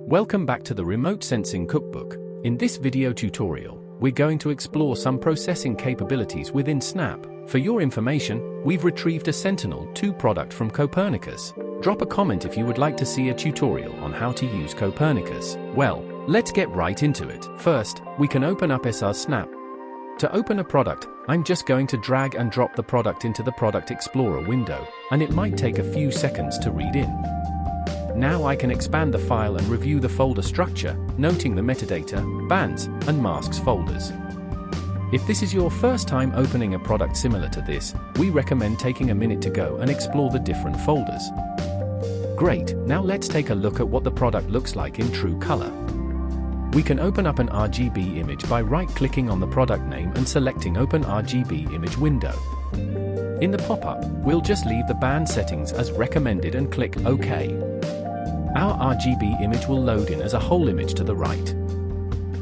Welcome back to the Remote Sensing Cookbook. In this video tutorial, we're going to explore some processing capabilities within Snap. For your information, we've retrieved a Sentinel-2 product from Copernicus. Drop a comment if you would like to see a tutorial on how to use Copernicus. Well, let's get right into it. First, we can open up SR Snap. To open a product, I'm just going to drag and drop the product into the Product Explorer window, and it might take a few seconds to read in. Now I can expand the file and review the folder structure, noting the metadata, bands, and masks folders. If this is your first time opening a product similar to this, we recommend taking a minute to go and explore the different folders. Great, now let's take a look at what the product looks like in true color. We can open up an RGB image by right-clicking on the product name and selecting Open RGB Image window. In the pop-up, we'll just leave the band settings as recommended and click OK. Our RGB image will load in as a whole image to the right.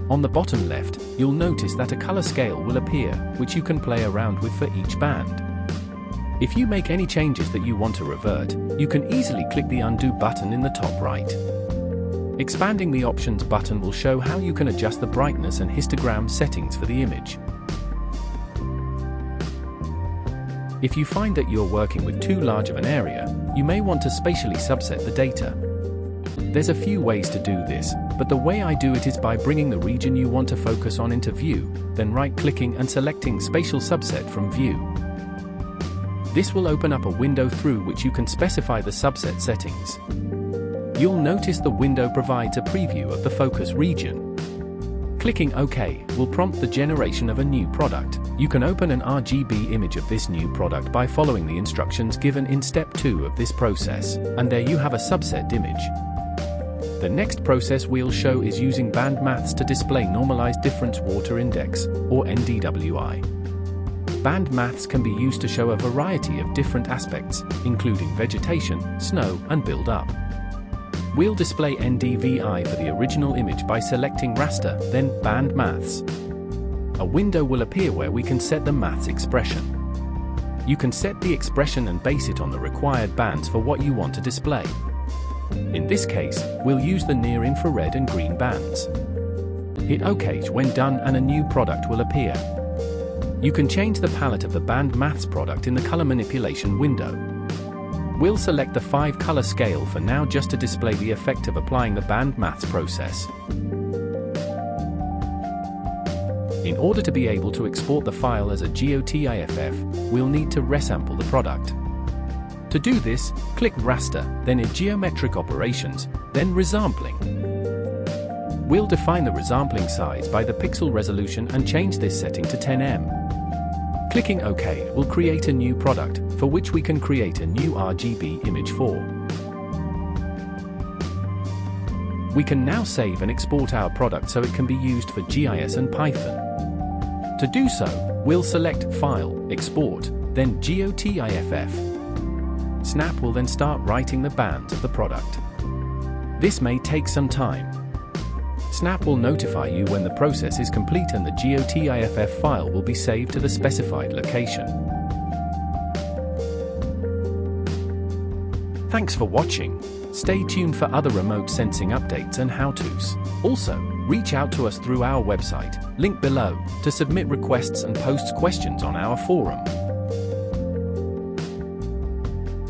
On the bottom left, you'll notice that a color scale will appear, which you can play around with for each band. If you make any changes that you want to revert, you can easily click the Undo button in the top right. Expanding the Options button will show how you can adjust the brightness and histogram settings for the image. If you find that you're working with too large of an area, you may want to spatially subset the data. There's a few ways to do this, but the way I do it is by bringing the region you want to focus on into View, then right-clicking and selecting Spatial Subset from View. This will open up a window through which you can specify the subset settings. You'll notice the window provides a preview of the focus region. Clicking OK will prompt the generation of a new product. You can open an RGB image of this new product by following the instructions given in step 2 of this process, and there you have a subset image. The next process we'll show is using band maths to display Normalized Difference Water Index, or NDWI. Band maths can be used to show a variety of different aspects, including vegetation, snow, and build-up. We'll display NDVI for the original image by selecting Raster, then Band Maths. A window will appear where we can set the maths expression. You can set the expression and base it on the required bands for what you want to display. In this case, we'll use the near-infrared and green bands. Hit OK when done and a new product will appear. You can change the palette of the band maths product in the color manipulation window. We'll select the 5 color scale for now just to display the effect of applying the band maths process. In order to be able to export the file as a GOTIFF, we'll need to resample the product. To do this, click Raster, then in Geometric Operations, then Resampling. We'll define the resampling size by the pixel resolution and change this setting to 10M. Clicking OK will create a new product, for which we can create a new RGB image for. We can now save and export our product so it can be used for GIS and Python. To do so, we'll select File, Export, then GOTIFF. Snap will then start writing the bands of the product. This may take some time. Snap will notify you when the process is complete and the GOTIFF file will be saved to the specified location. Thanks for watching. Stay tuned for other remote sensing updates and how-tos. Also, reach out to us through our website, link below, to submit requests and post questions on our forum.